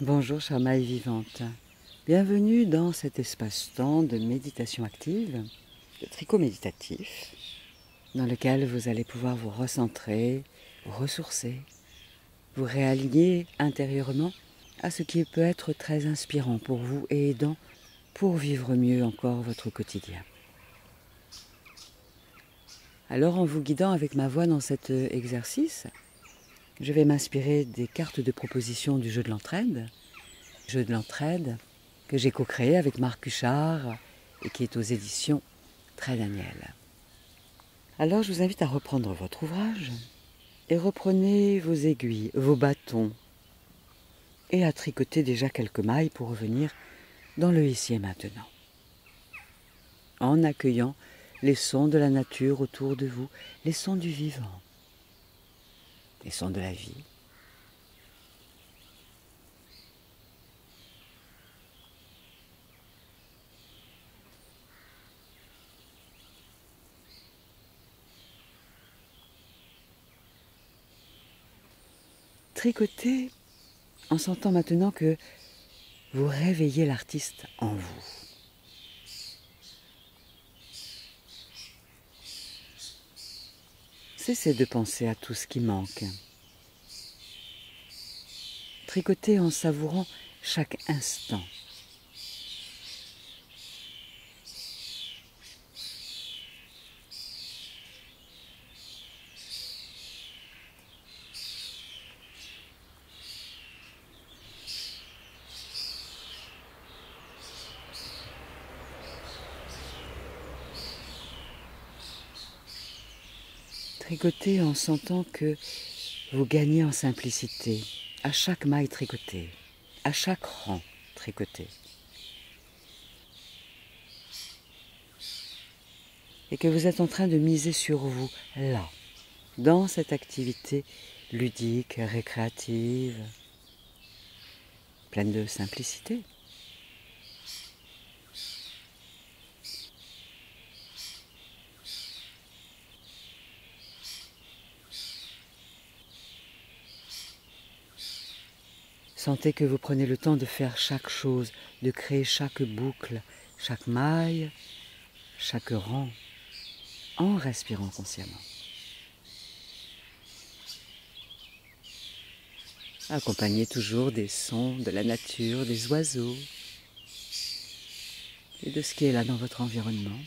Bonjour chère maille vivante, bienvenue dans cet espace-temps de méditation active, de tricot méditatif, dans lequel vous allez pouvoir vous recentrer, vous ressourcer, vous réaligner intérieurement à ce qui peut être très inspirant pour vous et aidant pour vivre mieux encore votre quotidien. Alors en vous guidant avec ma voix dans cet exercice, je vais m'inspirer des cartes de proposition du jeu de l'entraide, que j'ai co-créé avec Marc Huchard et qui est aux éditions Très Daniel. Alors je vous invite à reprendre votre ouvrage et reprenez vos aiguilles, vos bâtons et à tricoter déjà quelques mailles pour revenir dans le ici et maintenant. En accueillant les sons de la nature autour de vous, les sons du vivant, les sons de la vie. Tricotez en sentant maintenant que vous réveillez l'artiste en vous. Cessez de penser à tout ce qui manque. Tricotez en savourant chaque instant. Tricotez en sentant que vous gagnez en simplicité à chaque maille tricotée, à chaque rang tricoté. Et que vous êtes en train de miser sur vous, là, dans cette activité ludique, récréative, pleine de simplicité. Sentez que vous prenez le temps de faire chaque chose, de créer chaque boucle, chaque maille, chaque rang, en respirant consciemment. Accompagnez toujours des sons de la nature, des oiseaux et de ce qui est là dans votre environnement.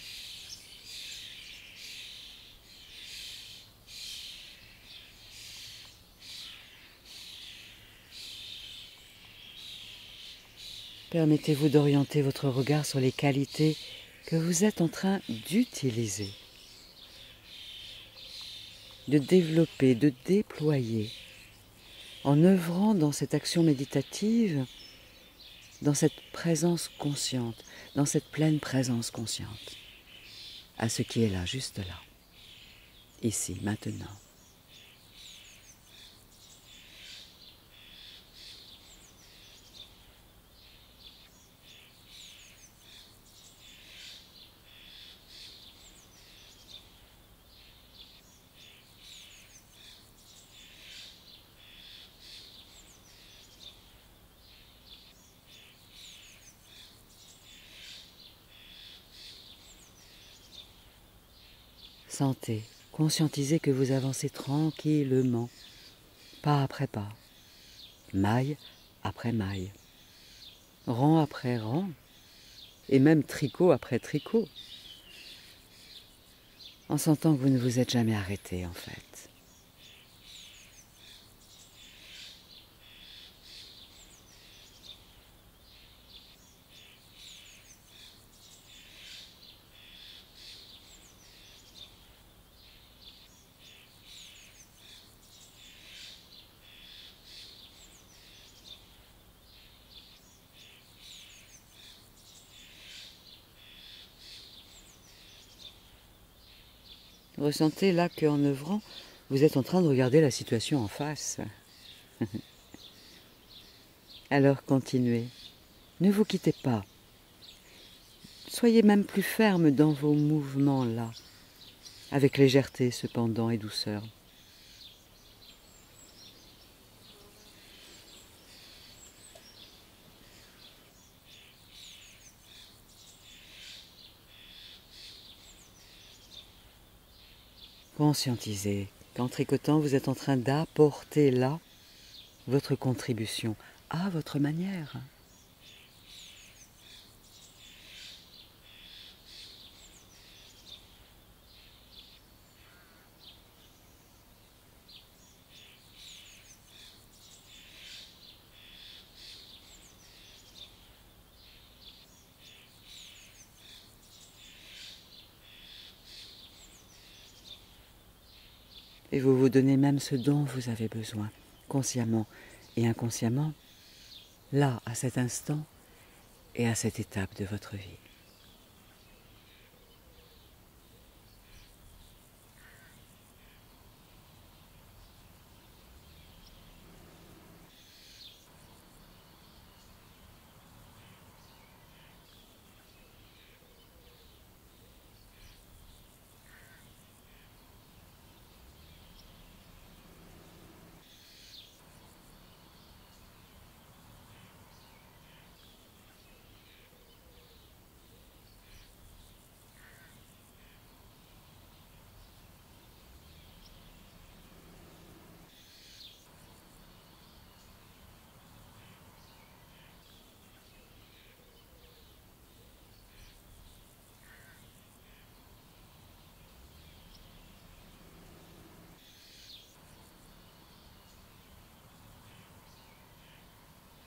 Permettez-vous d'orienter votre regard sur les qualités que vous êtes en train d'utiliser, de développer, de déployer, en œuvrant dans cette action méditative, dans cette présence consciente, dans cette pleine présence consciente, à ce qui est là, juste là, ici, maintenant. Sentez, conscientisez que vous avancez tranquillement, pas après pas, maille après maille, rang après rang, et même tricot après tricot, en sentant que vous ne vous êtes jamais arrêté en fait. Ressentez là qu'en œuvrant, vous êtes en train de regarder la situation en face. Alors continuez, ne vous quittez pas. Soyez même plus ferme dans vos mouvements là, avec légèreté cependant et douceur. Conscientisez qu'en tricotant, vous êtes en train d'apporter là votre contribution à votre manière. Et vous vous donnez même ce dont vous avez besoin, consciemment et inconsciemment, là, à cet instant et à cette étape de votre vie.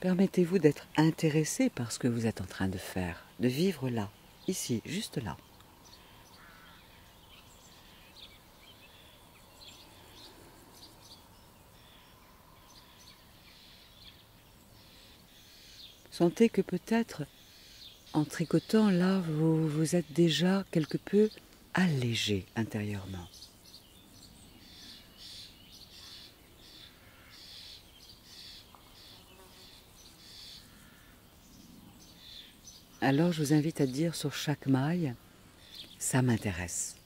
Permettez-vous d'être intéressé par ce que vous êtes en train de faire, de vivre là, ici, juste là. Sentez que peut-être, en tricotant là, vous vous êtes déjà quelque peu allégé intérieurement. Alors je vous invite à dire sur chaque maille, ça m'intéresse.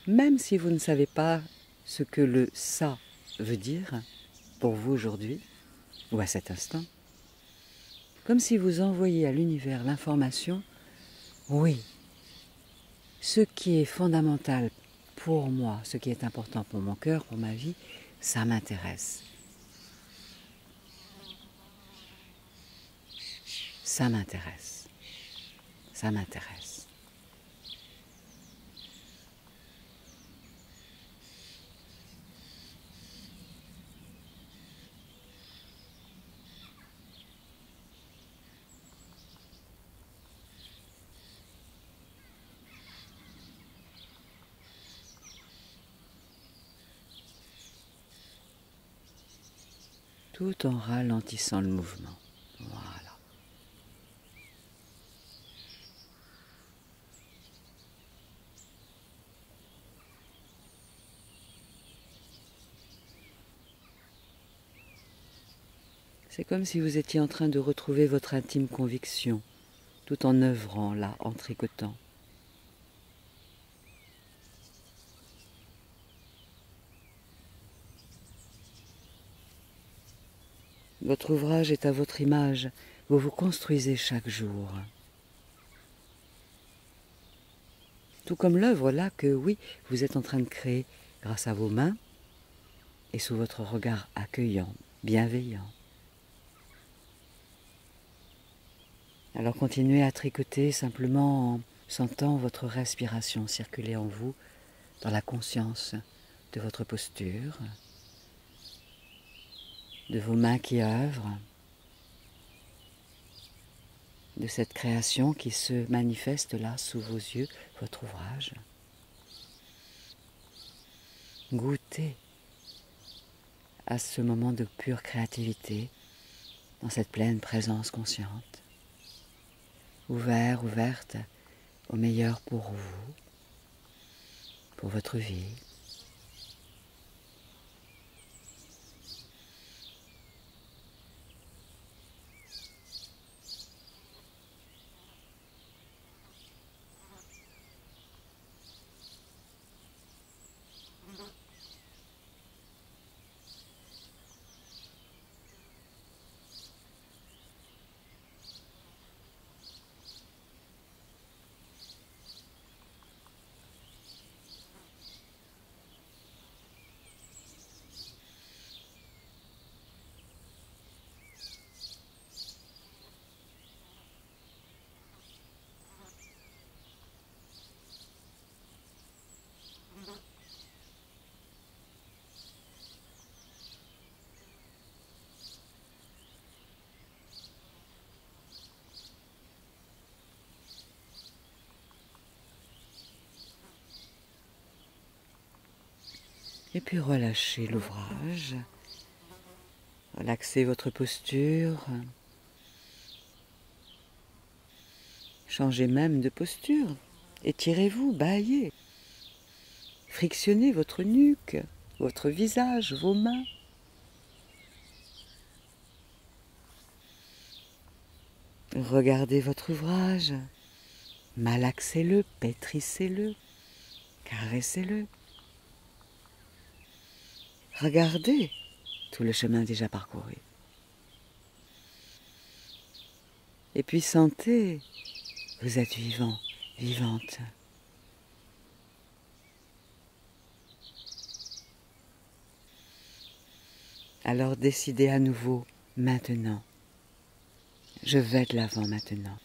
Même si vous ne savez pas ce que le ça veut dire pour vous aujourd'hui, ou à cet instant, comme si vous envoyiez à l'univers l'information, oui, ce qui est fondamental pour moi, ce qui est important pour mon cœur, pour ma vie, ça m'intéresse. Ça m'intéresse. Ça m'intéresse. Tout en ralentissant le mouvement. Voilà. C'est comme si vous étiez en train de retrouver votre intime conviction, tout en œuvrant là, en tricotant. Votre ouvrage est à votre image, vous vous construisez chaque jour. Tout comme l'œuvre là que, oui, vous êtes en train de créer grâce à vos mains et sous votre regard accueillant, bienveillant. Alors continuez à tricoter simplement en sentant votre respiration circuler en vous, dans la conscience de votre posture, de vos mains qui œuvrent, de cette création qui se manifeste là sous vos yeux, votre ouvrage. Goûtez à ce moment de pure créativité, dans cette pleine présence consciente, ouverte au meilleur pour vous, pour votre vie. Et puis relâchez l'ouvrage. Relaxez votre posture. Changez même de posture. Étirez-vous, bâillez. Frictionnez votre nuque, votre visage, vos mains. Regardez votre ouvrage. Malaxez-le, pétrissez-le, caressez-le. Regardez tout le chemin déjà parcouru. Et puis sentez, vous êtes vivant, vivante. Alors décidez à nouveau, maintenant. Je vais de l'avant maintenant.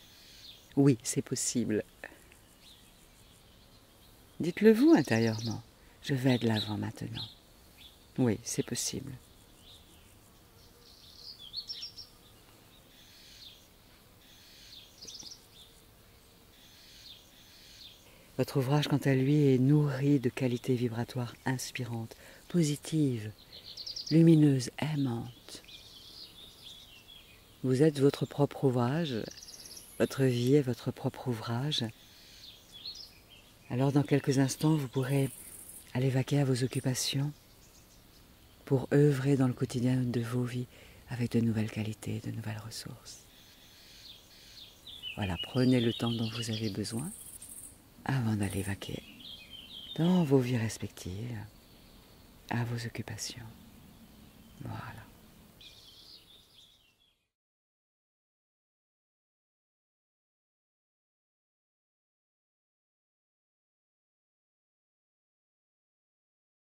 Oui, c'est possible. Dites-le vous intérieurement. Je vais de l'avant maintenant. Oui, c'est possible. Votre ouvrage, quant à lui, est nourri de qualités vibratoires inspirantes, positives, lumineuses, aimantes. Vous êtes votre propre ouvrage, votre vie est votre propre ouvrage. Alors dans quelques instants, vous pourrez aller vaquer à vos occupations pour œuvrer dans le quotidien de vos vies avec de nouvelles qualités, de nouvelles ressources. Voilà, prenez le temps dont vous avez besoin avant d'aller vaquer dans vos vies respectives, à vos occupations.